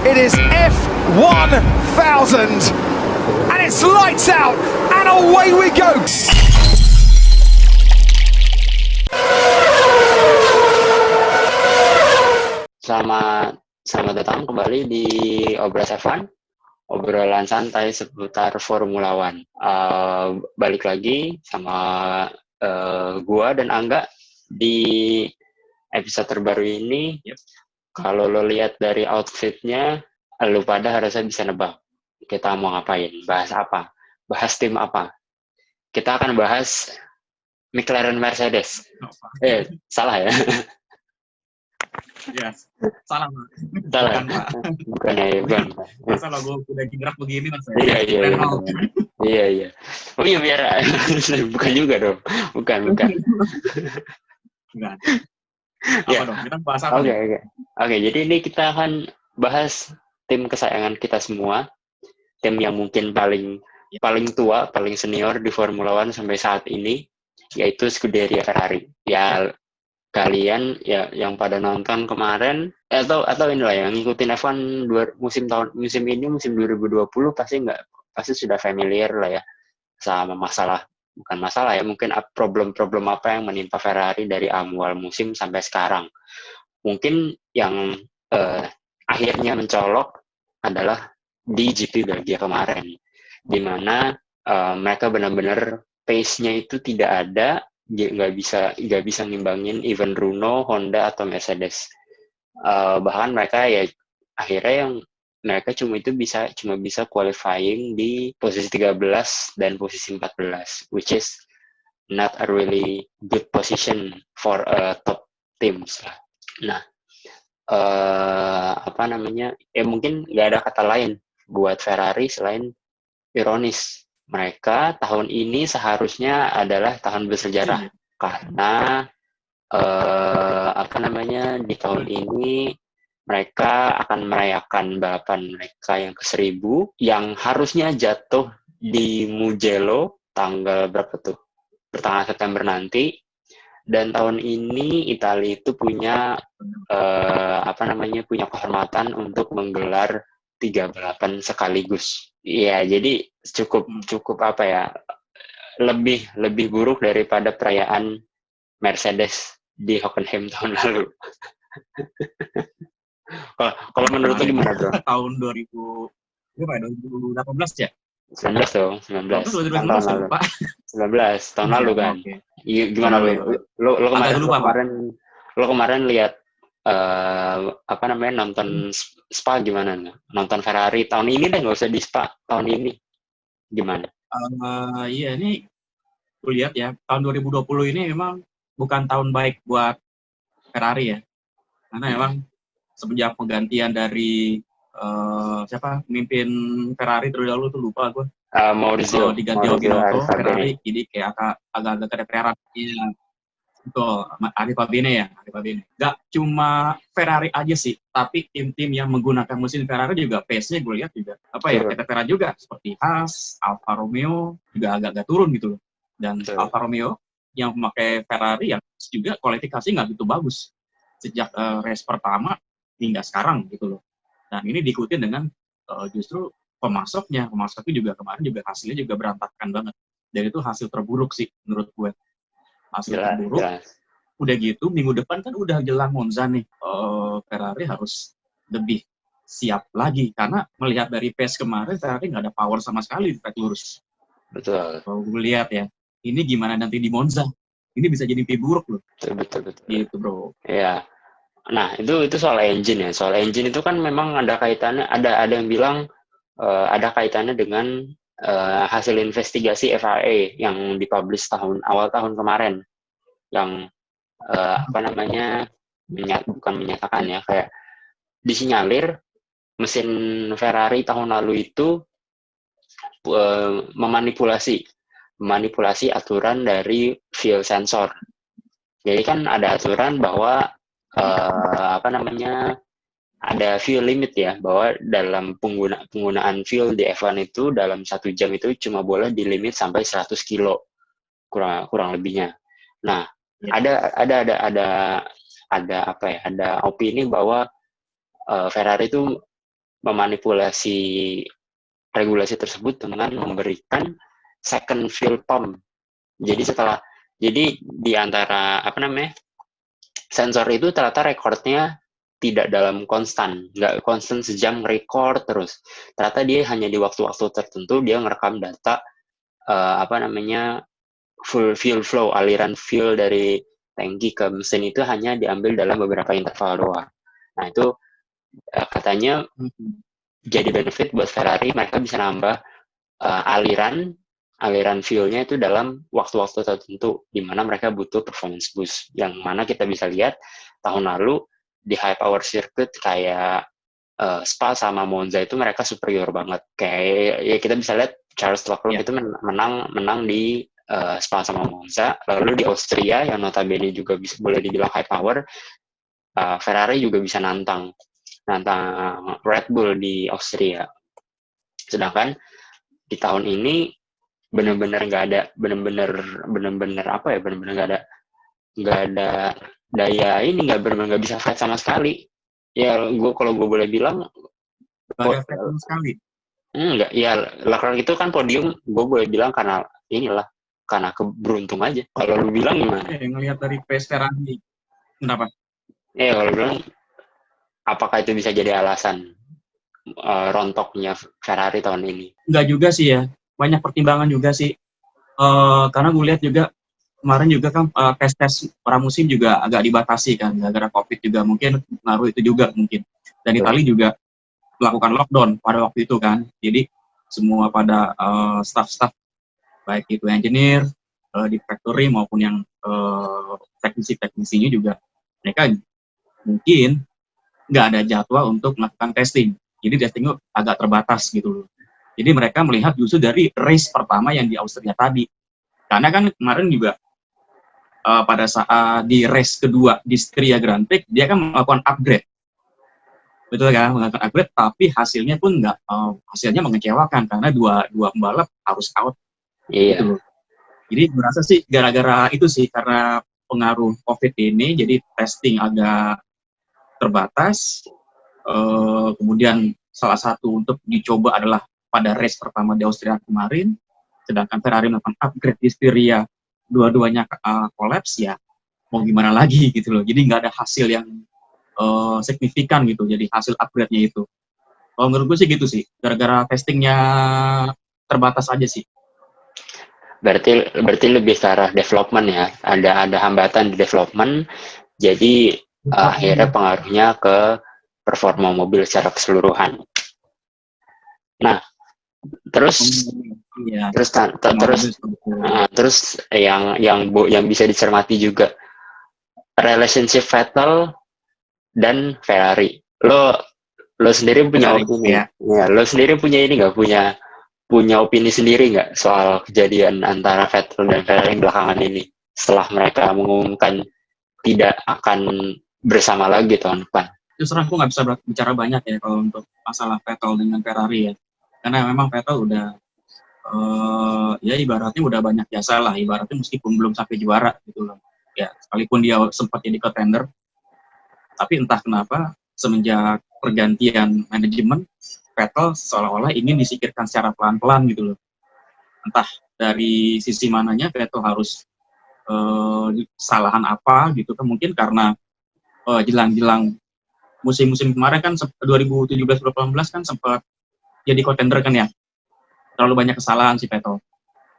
It is F1000, and it's lights out, and away we go. Selamat datang kembali di Obras F1, obrolan santai seputar Formula One. Balik lagi sama gua dan Angga di episode terbaru ini. Kalau lo lihat dari outfitnya, lo pada harusnya bisa nebak kita mau ngapain, bahas apa, bahas tim apa. Kita akan bahas McLaren Mercedes. Salah ya? Ya, salah Pak. Salah. Bukan Pak. Bukan. Masa logo udah gerak begini Mas? Iya. Oh iya biar bukan juga dong. Bukan. Enggak. Apa dong? Kita bahas apa? Oke, jadi ini kita akan bahas tim kesayangan kita semua. Tim yang mungkin paling tua, paling senior di Formula One sampai saat ini, yaitu Scuderia Ferrari. Ya kalian ya yang pada nonton kemarin atau inilah yang ngikutin F1 musim 2020 pasti sudah familiar lah ya sama bukan masalah ya, mungkin problem apa yang menimpa Ferrari dari awal musim sampai sekarang. Mungkin yang akhirnya mencolok adalah di GP Belgia kemarin, di mana mereka benar-benar pace-nya itu tidak ada, nggak bisa ngimbangin even Renault, Honda atau Mercedes. Bahkan mereka ya akhirnya yang mereka cuma bisa qualifying di posisi 13 dan posisi 14, which is not a really good position for top teams lah. Nah, mungkin nggak ada kata lain buat Ferrari selain ironis. Mereka tahun ini seharusnya adalah tahun bersejarah karena di tahun ini mereka akan merayakan balapan mereka yang ke-1000 yang harusnya jatuh di Mugello tanggal berapa tuh? Pertengahan September nanti. Dan tahun ini Italia itu punya punya kehormatan untuk menggelar 3 balapan sekaligus. Iya, jadi cukup lebih buruk daripada perayaan Mercedes di Hockenheim tahun lalu. Kalau menurut lu gimana, Bro? Tahun 2018 ya? 19 dong, 19. Tahun lalu kan. Okay. Gimana lu kemarin lihat nonton Spa gimana? Nonton Ferrari tahun ini deh, nggak usah di Spa tahun ini. Gimana? Iya, ini gue lihat ya, tahun 2020 ini memang bukan tahun baik buat Ferrari ya. Karena memang semenjak penggantian dari pemimpin Ferrari terlebih dahulu tuh lupa gue. Maurizio diganti Binotto, Ferrari jadi kayak agak kereperan. Iya. Betul, Ari Fabine. Gak cuma Ferrari aja sih, tapi tim-tim yang menggunakan mesin Ferrari juga pace-nya gue lihat juga keteteran juga, seperti Haas, Alfa Romeo juga agak turun gitu loh. Dan Alfa Romeo yang memakai Ferrari yang juga kualifikasi nggak gitu bagus sejak race pertama hingga sekarang gitu loh. Dan ini diikuti dengan justru pemasoknya juga kemarin juga hasilnya juga berantakan banget. Dan itu hasil terburuk sih menurut gue. Terburuk. Udah gitu minggu depan kan udah jelang Monza nih. Ferrari harus lebih siap lagi karena melihat dari pace kemarin Ferrari nggak ada power sama sekali di track lurus. Betul. Kalau gue lihat ya, ini gimana nanti di Monza? Ini bisa jadi mimpi buruk loh. Betul. Gitu bro. Iya. Nah itu soal engine ya. Soal engine itu kan memang ada kaitannya. Ada yang bilang ada kaitannya dengan hasil investigasi FIA yang dipublish awal tahun kemarin, yang bukan menyatakan ya, kayak disinyalir mesin Ferrari tahun lalu itu memanipulasi aturan dari fuel sensor. Jadi kan ada aturan bahwa ada fuel limit ya, bahwa dalam penggunaan fuel di F1 itu dalam 1 jam itu cuma boleh dilimit sampai 100 kilo kurang lebihnya. Nah, ada opini bahwa Ferrari itu memanipulasi regulasi tersebut dengan memberikan second fuel pump. Jadi di antara sensor itu ternyata recordnya tidak dalam konstan, nggak konstan sejam record terus. Ternyata dia hanya di waktu-waktu tertentu dia ngerekam data full fuel flow, aliran fuel dari tangki ke mesin itu hanya diambil dalam beberapa interval doang. Nah itu katanya jadi benefit buat Ferrari, mereka bisa nambah aliran fuelnya itu dalam waktu-waktu tertentu di mana mereka butuh performance boost, yang mana kita bisa lihat tahun lalu di high power circuit kayak Spa sama Monza itu mereka superior banget. Kayak ya kita bisa lihat Charles Leclerc itu menang di Spa sama Monza. Lalu di Austria yang notabene juga boleh dibilang high power, Ferrari juga bisa nantang Red Bull di Austria. Sedangkan di tahun ini benar-benar nggak ada daya ini, nggak bisa fight sama sekali. Ya kalau gue boleh bilang nggak ada fight sekali. Enggak, ya Leclerc itu kan podium, gue boleh bilang karena keberuntung aja. Kalau lu bilang gimana? Ngelihat dari pace Ferrari, kenapa? Kalau bilang apakah itu bisa jadi alasan rontoknya Ferrari tahun ini? Enggak juga sih ya, banyak pertimbangan juga sih. Karena gue lihat juga kemarin juga kan tes pramusim juga agak dibatasi kan, gara-gara COVID juga mungkin pengaruh itu juga mungkin. Dan Italia juga melakukan lockdown pada waktu itu kan, jadi semua pada staff-staff baik itu engineer di factory maupun yang teknisi-teknisinya juga mereka mungkin nggak ada jadwal untuk melakukan testing, jadi testingnya agak terbatas gitu loh. Jadi mereka melihat justru dari race pertama yang di Austria tadi, karena kan kemarin juga pada saat di race kedua di Styria Grand Prix dia kan melakukan upgrade, betul kan, melakukan upgrade, tapi hasilnya pun hasilnya mengecewakan karena dua pembalap harus out. Iya. Gitu loh. Jadi merasa sih gara-gara itu sih, karena pengaruh COVID ini jadi testing agak terbatas. Kemudian salah satu untuk dicoba adalah pada race pertama di Austria kemarin, sedangkan Ferrari melakukan upgrade di Styria, dua-duanya kolaps, ya mau gimana lagi gitu loh. Jadi nggak ada hasil yang signifikan gitu, jadi hasil upgrade-nya itu. Kalau menurut gue sih gitu sih, gara-gara testingnya terbatas aja sih. Berarti lebih ke arah development ya, ada hambatan di development, jadi akhirnya pengaruhnya ke performa mobil secara keseluruhan. Nah, terus yang bisa dicermati juga relationship Vettel dan Ferrari. Lo sendiri punya opini? Ya, lo sendiri punya ini nggak, punya opini sendiri nggak soal kejadian antara Vettel dan Ferrari belakangan ini setelah mereka mengumumkan tidak akan bersama lagi tahun depan? Terus terang aku nggak bisa bicara banyak ya kalau untuk masalah Vettel dengan Ferrari ya, karena memang Vettel udah ya ibaratnya udah banyak jasa lah, ibaratnya meskipun belum sampai juara gitu loh ya, sekalipun dia sempat jadi contender, tapi entah kenapa semenjak pergantian manajemen Vettel seolah-olah ingin disingkirkan secara pelan-pelan gitu loh. Entah dari sisi mananya Vettel harus kesalahan apa gitu kan, mungkin karena jelang-jelang musim-musim kemarin kan 2017-2018 kan sempat jadi contender kan ya, terlalu banyak kesalahan si Vettel,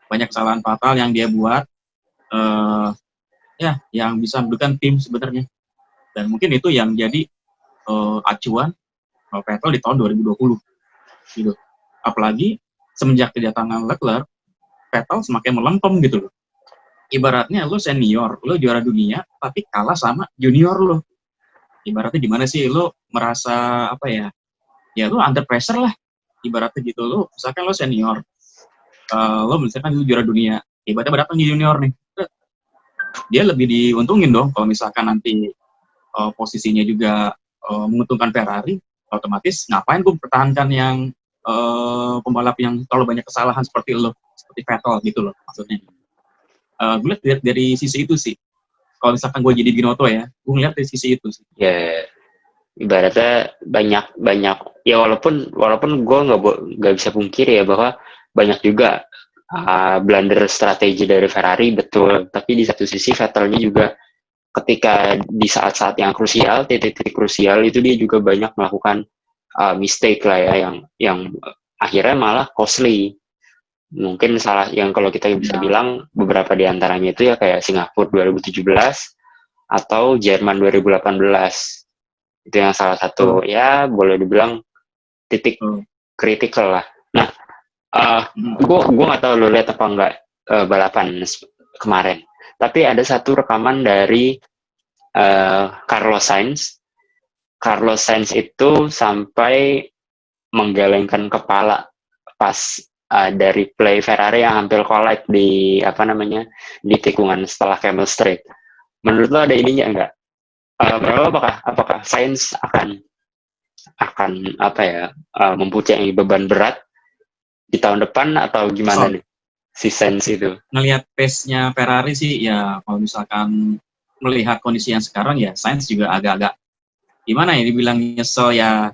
banyak kesalahan fatal yang dia buat ya yang bisa mendudukan tim sebenarnya, dan mungkin itu yang jadi acuan Vettel di tahun 2020 gitu. Apalagi semenjak kedatangan Leclerc, Vettel semakin melempem gitu loh. Ibaratnya lo senior, lo juara dunia tapi kalah sama junior lo. Ibaratnya gimana sih, lo merasa apa ya, ya lo under pressure lah ibaratnya gitu. Lo misalkan lo senior, lo misalkan lo juara dunia, ibaratnya datang junior nih, dia lebih diuntungin dong kalau misalkan nanti posisinya juga menguntungkan Ferrari, otomatis ngapain gue pertahankan yang pembalap yang terlalu banyak kesalahan seperti lo, seperti Vettel gitu loh maksudnya. Gue lihat dari sisi itu sih. Kalau misalkan gue jadi Binotto ya, gue ngeliat dari sisi itu sih. Ya, ibaratnya banyak ya, walaupun gue nggak bisa pungkiri ya bahwa banyak juga blunder strategi dari Ferrari, betul, tapi di satu sisi Vettelnya juga ketika di saat-saat yang krusial, titik-titik krusial itu dia juga banyak melakukan mistake lah ya, yang akhirnya malah costly. Mungkin salah yang kalau kita bisa bilang beberapa di antaranya itu ya kayak Singapura 2017 atau Jerman 2018. Itu yang salah satu ya boleh dibilang titik kritikal lah. Nah, gue nggak tahu lo lihat apa enggak balapan kemarin. Tapi ada satu rekaman dari Carlos Sainz. Carlos Sainz itu sampai menggelengkan kepala pas dari play Ferrari yang hampir collide di di tikungan setelah Camel Straight. Menurut lo ada ininya enggak? Apakah Sainz akan mempunyai beban berat di tahun depan atau gimana nih si Sainz itu? Ngelihat pace-nya Ferrari sih ya, kalau misalkan melihat kondisi yang sekarang ya Sainz juga agak-agak gimana ya, dibilang nyesel ya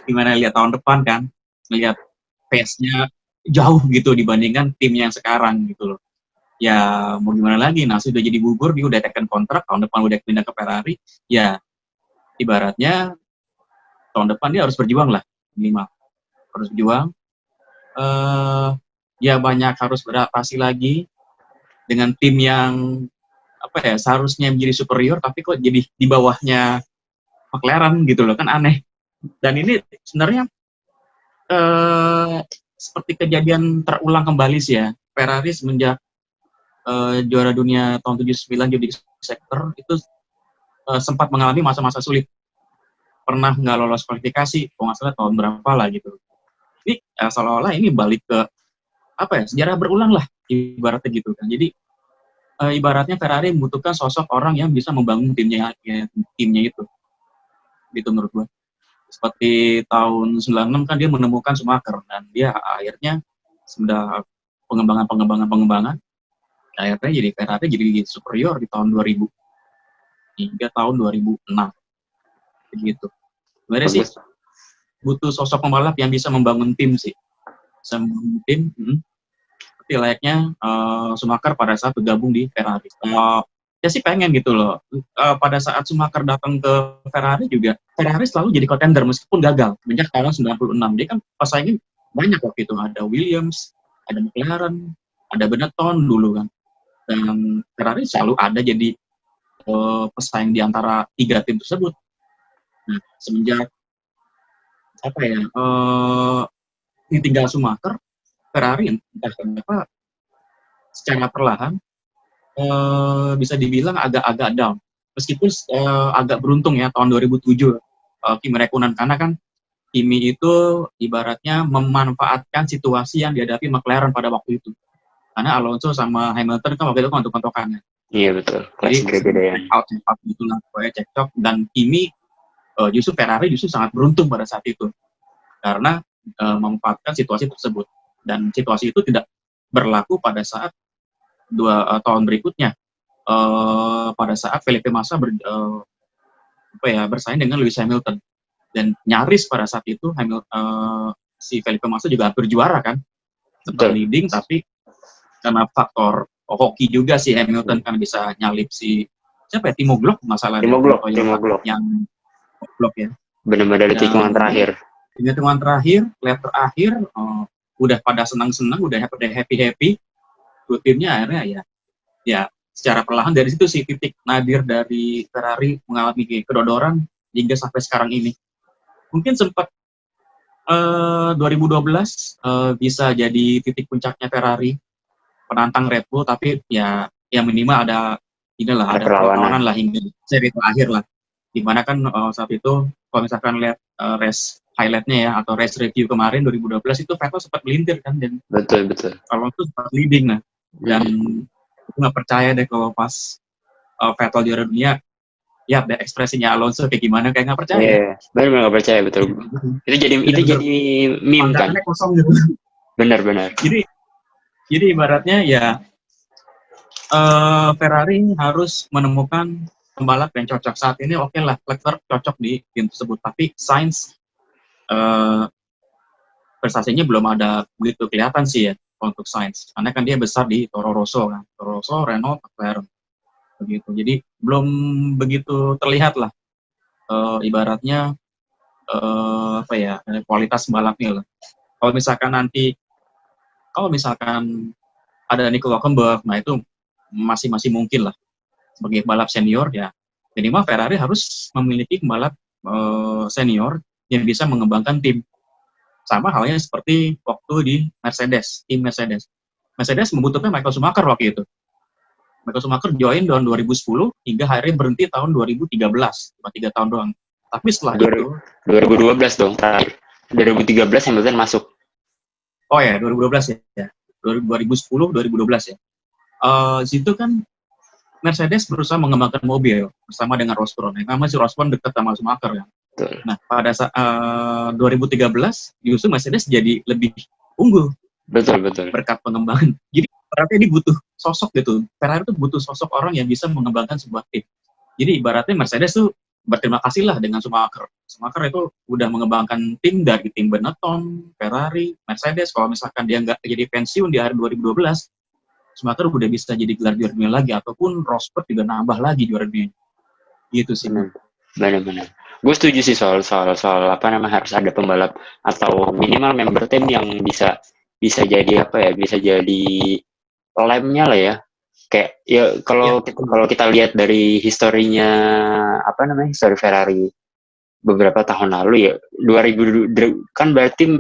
gimana lihat tahun depan kan, melihat pace-nya jauh gitu dibandingkan timnya yang sekarang gitu loh. Ya mau gimana lagi, Nasi udah jadi bubur, dia udah tekan kontrak, tahun depan udah pindah ke Ferrari, ya ibaratnya tahun depan dia harus berjuang lah, minimal harus berjuang. Ya banyak harus beradaptasi lagi dengan tim yang seharusnya menjadi superior, tapi kok jadi di bawahnya McLaren gitu loh, kan aneh. Dan ini sebenarnya seperti kejadian terulang kembali sih ya, Ferrari semenjak juara dunia tahun 79 jadi sektor itu sempat mengalami masa-masa sulit, pernah nggak lolos kualifikasi, kalau nggak salah tahun berapa lah gitu. Ini seolah-olah ini balik ke sejarah berulang lah ibaratnya gitu kan. Jadi ibaratnya Ferrari membutuhkan sosok orang yang bisa membangun timnya itu, gitu menurut gue. Seperti tahun 96 kan dia menemukan Schumacher, dan dia akhirnya sudah pengembangan akhirnya jadi Ferrari jadi superior di tahun 2000 hingga tahun 2006 begitu. Sebenarnya sih butuh sosok pembalap yang bisa membangun tim sih, seperti layaknya Schumacher pada saat bergabung di Ferrari. Ya sih pengen gitu loh. Pada saat Schumacher datang ke Ferrari juga, Ferrari selalu jadi contender meskipun gagal. Sejak tahun 96 dia kan pesaingin banyak waktu itu, ada Williams, ada McLaren, ada Benetton dulu kan. Dan Ferrari selalu ada jadi pesaing di antara 3 tim tersebut. Nah, semenjak ditinggal Schumacher, Ferrari entah kenapa secara perlahan bisa dibilang agak-agak down. Meskipun agak beruntung ya tahun 2007 Kimi Räikkönen, karena kan Kimi itu ibaratnya memanfaatkan situasi yang dihadapi McLaren pada waktu itu. Karena Alonso sama Hamilton kan waktu itu kontok-kontokan. Iya betul. Jadi check out gitulah, pokoknya cekcok. Dan Kimi justru Ferrari sangat beruntung pada saat itu karena memanfaatkan situasi tersebut. Dan situasi itu tidak berlaku pada saat 2 tahun berikutnya. Pada saat Felipe Massa bersaing dengan Lewis Hamilton, dan nyaris pada saat itu si Felipe Massa juga hampir juara kan, sempat leading, tapi karena faktor hoki juga si Hamilton kan bisa nyalip si Timo Glock masalah Timo Glock yang Glock ya. Benar-benar di tikungan terakhir. Di tikungan terakhir, lap terakhir, udah pada senang-senang, udah happy-happy, timnya akhirnya ya secara perlahan dari situ sih titik nadir dari Ferrari mengalami kedodoran hingga sampai sekarang ini. Mungkin sempat 2012 bisa jadi titik puncaknya Ferrari penantang Red Bull, tapi ya minimal ada perlawanan lah hingga seri terakhir lah, dimana kan saat itu kalau misalkan lihat race highlightnya ya atau race review kemarin 2012 itu Vettel sempat melintir kan, dan betul kalau itu sempat leading nah, dan aku nggak percaya deh kalau pas Vettel juara dunia ya ada ekspresinya Alonso kayak gimana, kayak nggak percaya. Iya, benar nggak percaya, betul. Itu jadi meme kan. Kosong gitu. Benar. Jadi ibaratnya ya Ferrari harus menemukan pembalap yang cocok saat ini, oke lah, Leclerc cocok di tim tersebut. Tapi Sainz eh, prestasinya belum ada begitu kelihatan sih ya untuk Sainz. Karena kan dia besar di Toro Rosso kan, Toro Rosso, Renault, McLaren begitu. Jadi belum begitu terlihat lah ibaratnya apa ya kualitas balapnya lah. Kalau misalkan nanti, kalau misalkan ada Nico Hülkenberg, nah itu masih mungkin lah sebagai balap senior ya. Minimal Ferrari harus memiliki pembalap senior yang bisa mengembangkan tim. Sama halnya seperti waktu di Mercedes, tim Mercedes. Mercedes membutuhkan Michael Schumacher waktu itu. Michael Schumacher join tahun 2010 hingga akhirnya berhenti tahun 2013, cuma 3 tahun doang. Tapi setelah itu 2012 dong terakhir. 2013 Hamilton masuk. Oh ya, 2012 ya. 2010, 2012 ya. Situ kan Mercedes berusaha mengembangkan mobil bersama dengan Ross Brown. Yang namanya si Ross Brown dekat sama Schumacher kan. Betul. Nah, pada saat 2013 justru Mercedes jadi lebih unggul. Betul. Berkat pengembangan. Jadi berarti ini butuh sosok gitu. Ferrari itu butuh sosok orang yang bisa mengembangkan sebuah tim. Jadi ibaratnya Mercedes tuh berterima kasih lah dengan Schumacher. Schumacher itu udah mengembangkan tim dari tim Benetton, Ferrari, Mercedes. Kalau misalkan dia nggak jadi pensiun di akhir 2012, Schumacher udah bisa jadi gelar juara dunia lagi, ataupun Rosberg juga nambah lagi juara dunia. Gitu sih. Benar. Gue setuju sih soal apa namanya, harus ada pembalap atau minimal member tim yang bisa jadi apa ya, bisa jadi lemnya lah ya. Kayak ya kalau kita lihat dari historinya apa namanya, histori Ferrari beberapa tahun lalu ya, 2000 kan berarti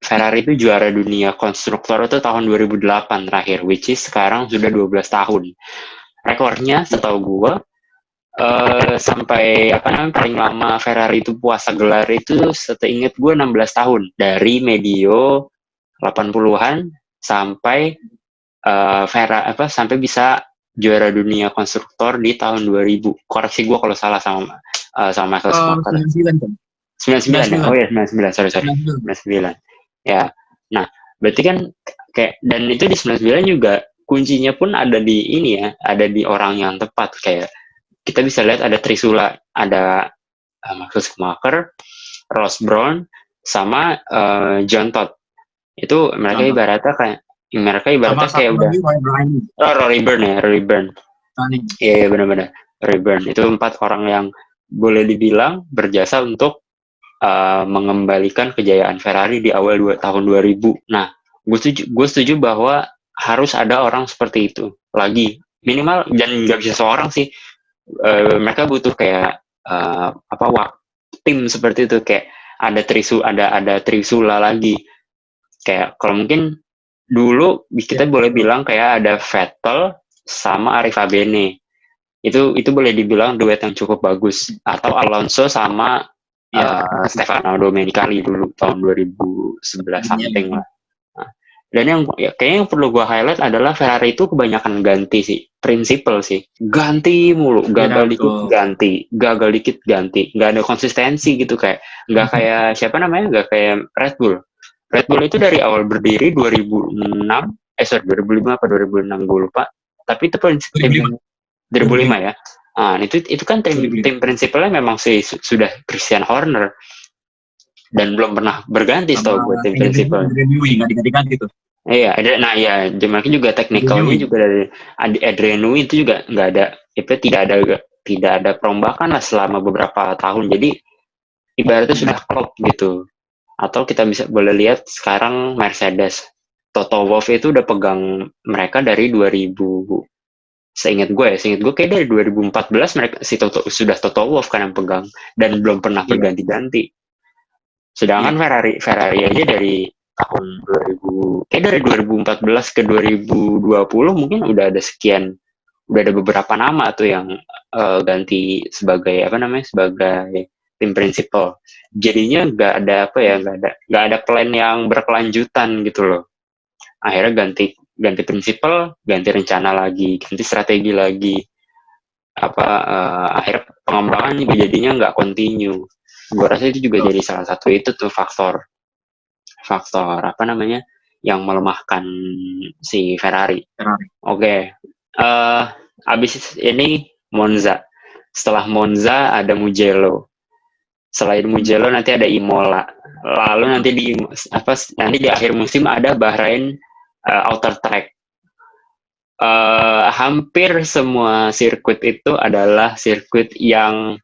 Ferrari itu juara dunia konstruktor itu tahun 2008 terakhir, which is sekarang sudah 12 tahun. Rekornya setahu gue sampai apa namanya, paling lama Ferrari itu puasa gelar itu seingat gue 16 tahun, dari medio 80-an sampai sampai bisa juara dunia konstruktor di tahun 2000. Koreksi gue kalau salah sama Michael Schumacher. 99 ya? Oh ya 99, sorry 99. Ya, nah berarti kan kayak, dan itu di 99 juga kuncinya pun ada di ini ya, ada di orang yang tepat. Kayak kita bisa lihat ada Trisula, ada Michael Schumacher, Ross Brown, sama John Todt. Itu mereka ibaratnya kayak udah Rory Byrne. Iya benar-benar Rory Byrne. Itu 4 orang yang boleh dibilang berjasa untuk mengembalikan kejayaan Ferrari di awal tahun 2000. Nah, gue setuju bahwa harus ada orang seperti itu lagi, minimal, dan nggak bisa seorang sih. Mereka butuh kayak tim seperti itu, kayak ada Trisula lagi. Kayak kalau mungkin dulu kita boleh bilang kayak ada Vettel sama Arif Abene. Itu boleh dibilang duet yang cukup bagus. Atau Alonso sama Stefano Domenicali dulu tahun 2011 something lah. Nah, dan yang kayaknya yang perlu gue highlight adalah Ferrari itu kebanyakan ganti sih, prinsipal sih, ganti mulu, gagal dikit ganti, nggak ada konsistensi gitu, kayak nggak kayak siapa namanya, nggak kayak Red Bull itu dari awal berdiri 2005 apa 2006 gue lupa, tapi itu prinsip 2005 ya. Nah, itu kan tim prinsipalnya memang sih sudah Christian Horner, dan belum pernah berganti setahu gue tim prinsipal. Nggak diganti tuh. Iya, mereka juga teknikalnya juga dari Adrian Newey itu juga nggak ada, itu tidak ada perombakan lah selama beberapa tahun. Jadi ibaratnya sudah klop gitu. Atau kita boleh lihat sekarang Mercedes, Toto Wolff itu udah pegang mereka dari 2000. Seingat gue kayak dari 2014 mereka sudah Toto Wolff kan yang pegang, dan belum pernah berganti-ganti. Sedangkan Ferrari aja dari tahun 2000, kayak dari 2014 ke 2020 mungkin udah ada beberapa nama tuh yang ganti sebagai sebagai tim prinsipal. Jadinya nggak ada plan yang berkelanjutan gitu loh. Akhirnya ganti prinsipal, ganti rencana lagi, ganti strategi lagi. Akhirnya pengembangan juga jadinya nggak continue. Gue rasa itu juga jadi salah satu itu tuh faktor yang melemahkan si Ferrari. Oke. Abis ini Monza. Setelah Monza ada Mugello. Selain Mugello nanti ada Imola. Lalu nanti di akhir musim ada Bahrain outer track. Hampir semua sirkuit itu adalah sirkuit yang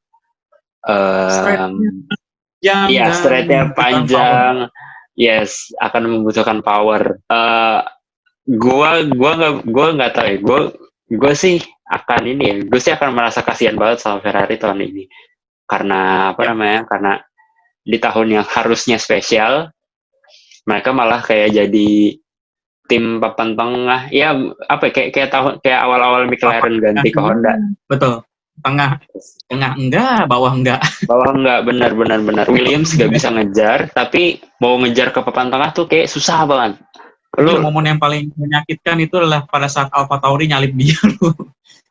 straightnya panjang. Yes, akan membutuhkan power. Gua nggak tahu ya. Gue sih akan merasa kasihan banget sama Ferrari tahun ini. Karena karena di tahun yang harusnya spesial, mereka malah kayak jadi tim papan tengah. Ya kayak awal-awal McLaren ganti ke Honda. Betul. Tengah enggak, bawah enggak. Bawah enggak, benar. Williams gak bisa ngejar, tapi mau ngejar ke papan tengah tuh kayak susah banget. Momen yang paling menyakitkan itu adalah pada saat AlphaTauri nyalip dia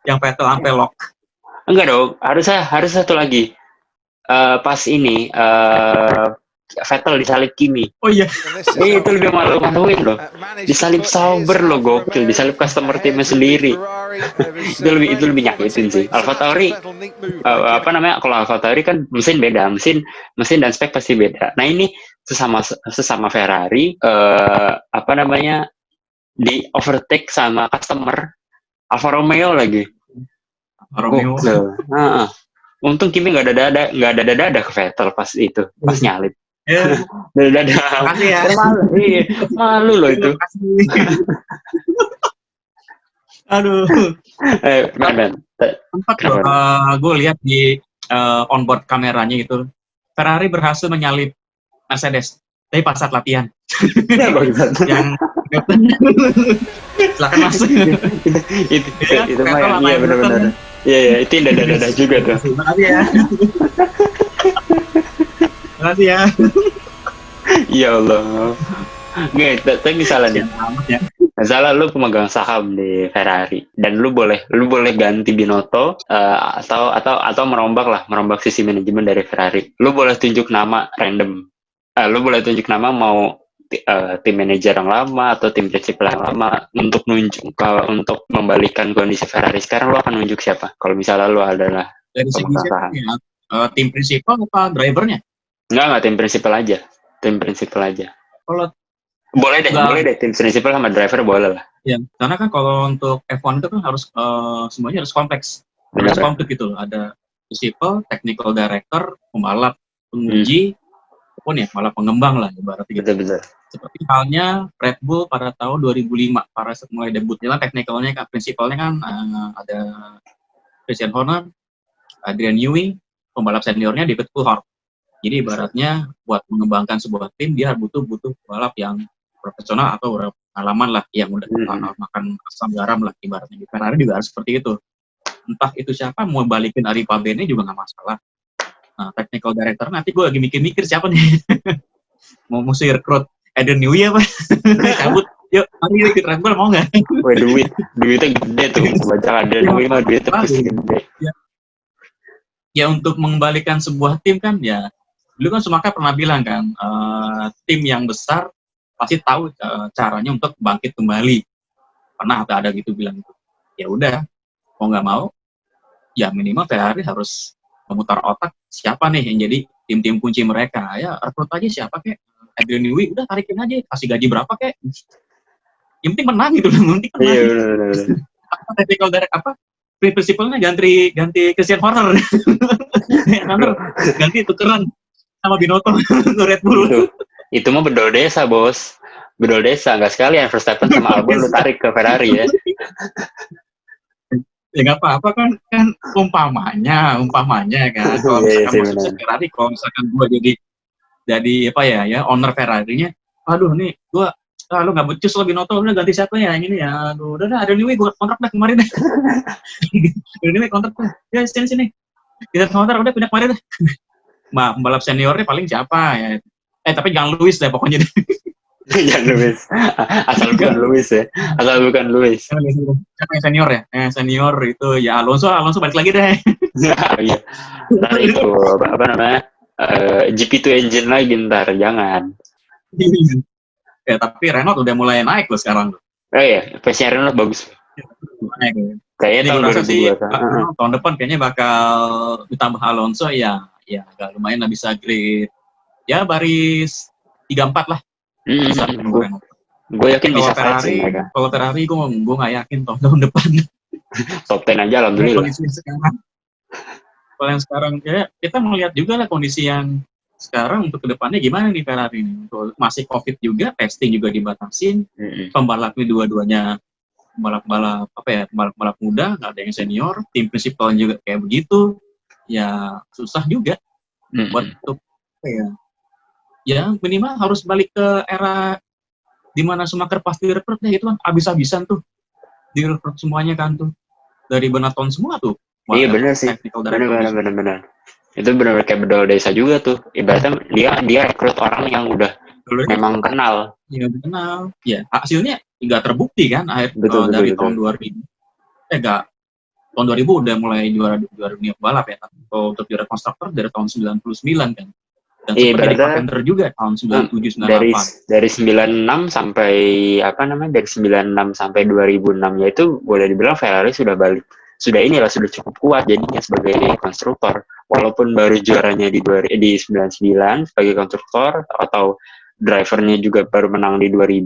yang Vettel sampai lock. Enggak dong, harus satu lagi. Pas ini Vettel disalip Kimi. Oh iya. Itu lebih malu-maluin loh. Disalip Sauber loh, gokil. Disalip customer timnya sendiri. itu lebih nyakitin sih. AlphaTauri kalau AlphaTauri kan mesin beda, mesin dan spek pasti beda. Nah ini sesama Ferrari di overtake sama customer Alfa Romeo lagi. Untung Kimi nggak ada dada ke Vettel pas nyalip. Dada. Makasih ya. Malu loh itu. Aduh. Gue lihat di onboard kameranya itu Ferrari berhasil menyalip Mercedes tapi pas saat latihan. Yang silakan masuk. itu mah iya benar. Iya, itu dada juga tuh. Makasih ya. Makasih ya. Ya Allah. Nggak, tapi misalnya nih. Misalnya lu pemegang saham di Ferrari dan lu boleh ganti Binotto atau merombak sisi manajemen dari Ferrari. Lu boleh tunjuk nama random. Lu boleh tunjuk nama mau tim manajer yang lama atau tim prinsipal yang lama untuk membalikan kondisi Ferrari sekarang. Lu akan nunjuk siapa? Kalau misalnya lu adalah dari segi siapa ya? Tim prinsipal apa drivernya? Enggak, tim prinsipal aja. Kalau boleh deh tim prinsipal sama driver boleh lah. Ya, karena kan kalau untuk F1 itu kan harus semuanya harus kompleks. Harus komplit gitu loh. Ada prinsipal, technical director, pembalap, penguji, pun ya malah pengembang lah ibaratnya gitu. Betul. Seperti halnya Red Bull pada tahun 2005 pada saat mulai debutnya lah, teknikalnya kan prinsipalnya kan ada Christian Horner, Adrian Newey, pembalap seniornya David Coulthard. Jadi ibaratnya buat mengembangkan sebuah tim dia butuh pembalap yang profesional atau pengalaman lah yang udah makan asam garam lah ibaratnya. Ferrari juga harus seperti itu. Entah itu siapa mau balikin Ari Pabene juga nggak masalah. Nah, technical director nanti gue lagi mikir siapa nih mau mesti rekrut Adrian Newey apa? Cabut, yuk mari ikut Red Bull mau nggak? Wah duitnya gede tuh, baca Adrian Newey mah duitnya pasti gede. Ya untuk mengembalikan sebuah tim kan ya, dulu kan Schumacher pernah bilang kan, tim yang besar pasti tahu caranya untuk bangkit kembali. Pernah ada gitu bilang gitu. Ya udah, mau nggak mau, ya minimal Ferrari harus memutar otak siapa nih yang jadi tim-tim kunci mereka. Ya rekrut aja siapa kek. Adrian Newey udah tarikin aja, kasih gaji berapa kek. Yang penting menang gitu, yang penting menang. Iya benar. Technical director prinsipalnya ganti Christian Horner. Ganti tukeran sama Binotto ke Red Bull. Itu mah bedol desa, Bos. Bedol desa, nggak sekalian Verstappen sama Albon lu tarik ke Ferrari ya. Ya nggak apa-apa kan umpamanya kan. Kalau misalkan masuk Ferrari, kalau misalkan gue jadi apa ya owner Ferrari-nya, aduh nih gue lu nggak becus lo Binotto, udah ganti siapa ya yang ini ya, aduh udah ada Newey gue kontrak dah kemarin deh. Newey kontrak dah, ya sini kita kontrak udah pindah kemarin dah. Pembalap seniornya paling siapa ya, tapi jangan Lewis deh pokoknya deh. Jangan Lewis, asal bukan Lewis. Siapa yang senior ya? Senior itu ya Alonso balik lagi deh. Iya. Ntar itu apa namanya? GP2 engine lagi ntar, jangan. Ya tapi Renault udah mulai naik loh sekarang. Oh iya, pace-nya Renault bagus. Naik. Kayaknya Ini tahun gue rasa sih 2021. tahun depan kayaknya bakal ditambah Alonso ya agak lumayan lah bisa grade ya baris 34 lah bisa menurut Gue yakin bisa fight sih Ferrari. mereka. Kalau Ferrari gue nggak yakin tahun depan. Top 10 aja alhamdulillah. Kondisi sekarang. Kalau yang sekarang ya kita melihat juga lah kondisi yang sekarang untuk kedepannya gimana nih Ferrari ini. Masih COVID juga, testing juga dibatasin. Pembalapnya dua-duanya pembalap muda, nggak ada yang senior. Tim prinsipal juga kayak begitu. Ya susah juga buat untuk ya minimal harus balik ke era di mana Schumacher pasti rekrut itu kan abis-abisan tuh direkrut semuanya kan tuh dari Benetton semua tuh. Iya benar sih, benar. Itu benar kayak bedol desa juga tuh. Ibaratnya dia rekrut orang yang udah memang kenal. Iya kenal. Ya hasilnya nggak terbukti kan dari tahun 2000. Tahun 2000 udah mulai juara dunia balap ya. Kalau untuk juara konstruktor dari tahun 99 kan. Dan sempat jadi contender juga tahun 97 98. Dari 96 sampai dari 96 sampai 2006 ya itu boleh dibilang Ferrari sudah sudah cukup kuat jadinya sebagai konstruktor. Walaupun baru juaranya di 99 sebagai konstruktor atau drivernya juga baru menang di 2000,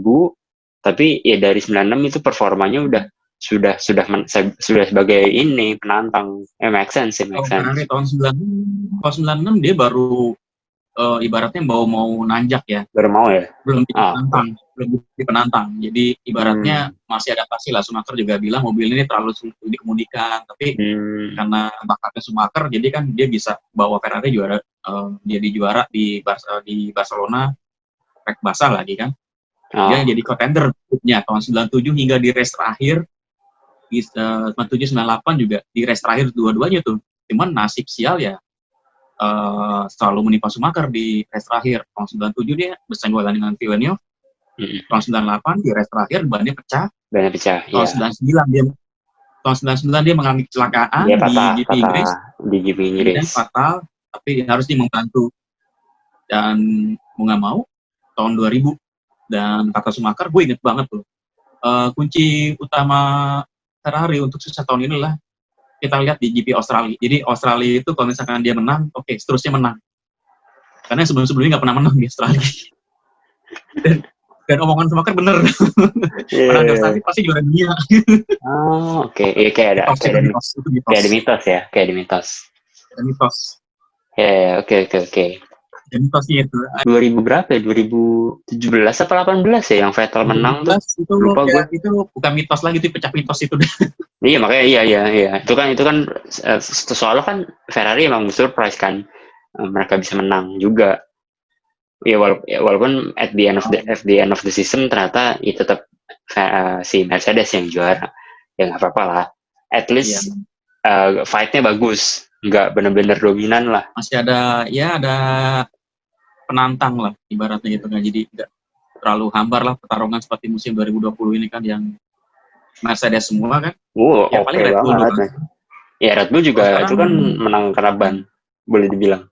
tapi ya dari 96 itu performanya sudah sebagai ini penantang. Make sense sih, make sense. Ferrari tahun 96 dia baru ibaratnya mau nanjak ya. Baru mau ya? Belum penantang. Jadi ibaratnya masih adaptasi lah. Schumacher juga bilang mobil ini terlalu sulit dikemudikan. Tapi karena bakatnya Schumacher, jadi kan dia bisa bawa Ferrari juara. Jadi juara di Barcelona, track basah lagi kan. Dia jadi contender tahun 97 hingga di race terakhir. Di 97-98 juga di race terakhir dua-duanya tuh. Cuman nasib sial ya. Selalu menimpa Schumacher di race terakhir. Tahun 97 dia bersenggol dengan Villeneuve. Tahun 98 di race terakhir bannya pecah. Tahun 99 dia mengalami kecelakaan di GP Inggris. Di GP Inggris. Dan fatal, tapi harus dia membantu. Dan mau nggak mau tahun 2000 dan kata Schumacher, gue inget banget tuh. Kunci utama Ferrari untuk sukses tahun ini lah kita lihat di GP Australia. Jadi Australia itu kalau misalkan dia menang, oke, seterusnya menang. Karena sebelum-sebelumnya nggak pernah menang di Australia. dan omongan Schumacher bener. Menang di Australia pasti juara dunia. Oke. Iya kayak ada mitos ya, kayak ada mitos. Ada mitos. Ya, oke. Ada mitosnya itu. 2000 berapa ya? 2017 apa 18 ya yang Vettel menang tuh? Itu lupa gue. Itu bukan mitos lagi, itu pecah mitos itu. Iya makanya iya. Itu kan soalnya kan Ferrari emang surprise kan mereka bisa menang juga. Ya walaupun at the end of the season ternyata ya tetap si Mercedes yang juara. Ya nggak apa-apa lah. At least fight-nya bagus, nggak benar-benar dominan lah. Masih ada penantang lah ibaratnya gitu kan. Jadi nggak terlalu hambar lah pertarungan seperti musim 2020 ini kan yang Mercedes semua kan. Paling Red Bull banget. Ya Red Bull juga itu kan menang karena ban, boleh dibilang.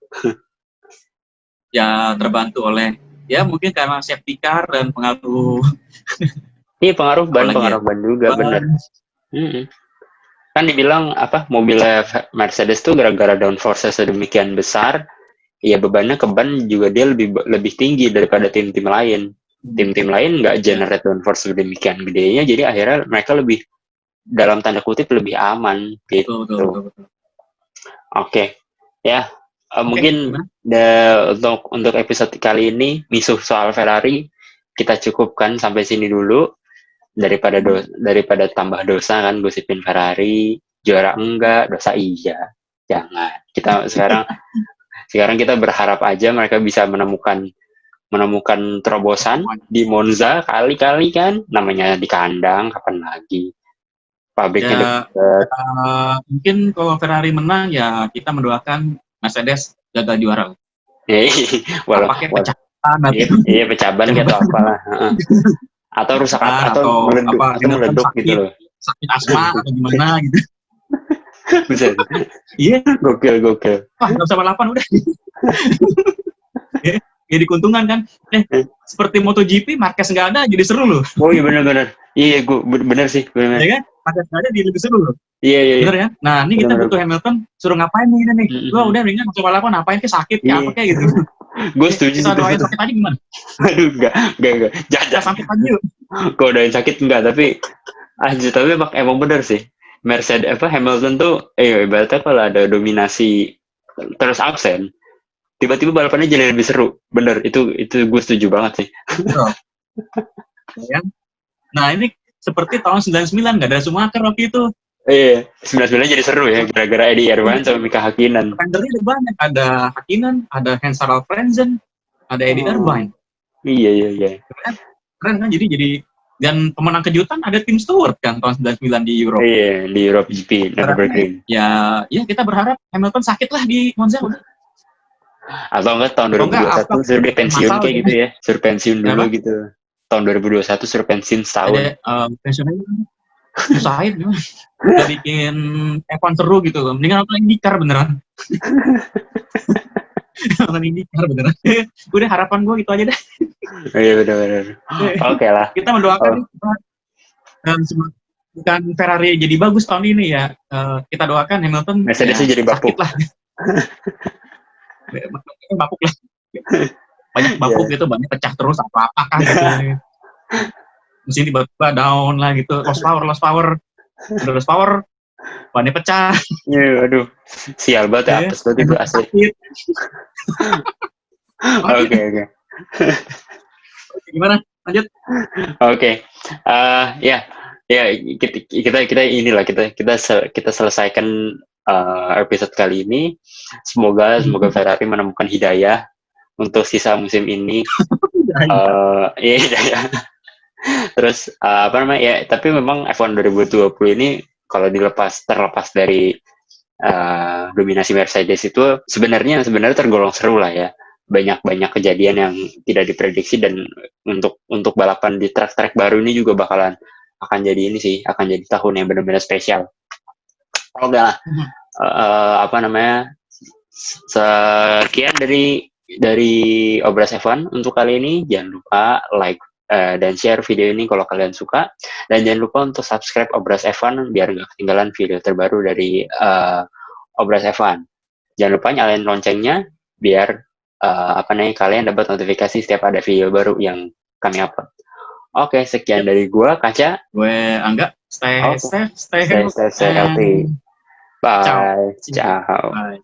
Ya terbantu oleh mungkin karena safety car dan pengaruh. Iya pengaruh ban juga benar. Kan dibilang mobilnya Mercedes tuh gara-gara downforce sedemikian besar, ya bebannya ke ban juga dia lebih tinggi daripada tim-tim lain. Tim-tim lain nggak generate downforce sedemikian gedenya, jadi akhirnya mereka lebih dalam tanda kutip lebih aman gitu. Betul. Oke. Ya, mungkin untuk episode kali ini misuh soal Ferrari kita cukupkan sampai sini dulu daripada tambah dosa kan gosipin Ferrari juara enggak, dosa iya. Jangan. Kita sekarang kita berharap aja mereka bisa menemukan terobosan di Monza kali-kali kan, namanya di kandang kapan lagi pabriknya mungkin kalau Ferrari menang ya kita mendoakan Mercedes gagal juara. Pakai pecah ban gitu apalah. Atau rusak atau meleduk gitu loh. Sakit asma atau gimana gitu. Bisa. Iya, gokil. Wah, nggak usah balapan udah. Jadi keuntungan kan. Seperti MotoGP, Marquez nggak ada, jadi seru loh. Oh iya benar. Iya, benar sih. Benar. Ya kan? pakai sepeda di lebih seru loh. Iya, iya, iya. Bener ya? Nah, ini kita Bener. butuh Hamilton, suruh ngapain nih kita nih? Mm-mm. Gua udah mendingan masuk balapan, ngapain kayak sakit, kayak Iya. apa kayak gitu. Gue setuju Kita sih doain tuh. sakit aja gimana? Aduh, enggak. Kita Jangan. sakit aja yuk. Kalau udahin sakit enggak, tapi anjir, tapi emang bener sih. Mercedes Hamilton tuh ibaratnya kalau ada dominasi terus absen, tiba-tiba balapannya jadi lebih seru. Bener, itu gue setuju banget sih. Betul. Ya. Nah, ini seperti tahun 99 nggak ada Schumacher waktu itu. Iya, 99 jadi seru ya, gara-gara Eddie Irvine sama Mika Hakkinen. Contendernya ada banyak, ada Hakkinen, ada Hans-Harald Frentzen, ada Eddie Irvine. Iya. Keren kan? Jadi dan pemenang kejutan ada Tim Stewart kan tahun 99 di Eropa. Iya, di Europe GP, Nürburgring. Ya kita berharap Hamilton sakit lah di Monza udah. Atau enggak tahun Atau enggak, 2021 suruh dia pensiun masal kayak gitu. gitu ya. Suruh pensiun dulu Kenapa? gitu. Tahun 2021 suruh pensiun setahun. Ada pensiunnya usahain gimana? Udah bikin F1 seru gitu. Mendingan nonton IndyCar beneran. Nonton IndyCar beneran. Udah harapan gue gitu aja deh. Iya, benar-benar. Oke lah. Kita mendoakan dan bukan Ferrari jadi bagus tahun ini ya. Kita doakan Hamilton Mercedes jadi bapuk. sakit lah. Bapuk lah. Banyak bapuk gitu, banyak pecah terus apa-apa kan gitu. Mesin tiba-tiba down lah gitu. Lost power. Udah lost power. Bannya pecah. Iya, aduh. Sial banget ya, apes banget itu asli. Oke. Gimana? Lanjut. Oke. Ya, kita inilah kita selesaikan episode kali ini. Semoga Ferrari menemukan hidayah untuk sisa musim ini. Hidayah. Terus ya, tapi memang F1 2020 ini kalau terlepas dari dominasi Mercedes itu sebenarnya tergolong seru lah ya. Banyak kejadian yang tidak diprediksi, dan untuk balapan di track baru ini juga akan jadi tahun yang benar-benar spesial. Oke lah. Sekian dari Obras F1 untuk kali ini. Jangan lupa like dan share video ini kalau kalian suka, dan jangan lupa untuk subscribe Obras F1 biar nggak ketinggalan video terbaru dari Obras F1. Jangan lupa nyalain loncengnya biar kalian dapat notifikasi setiap ada video baru yang kami upload. Oke, sekian dari gua, Kaca. Gue Angga. Stay healthy. Bye. Ciao. Ciao. Bye.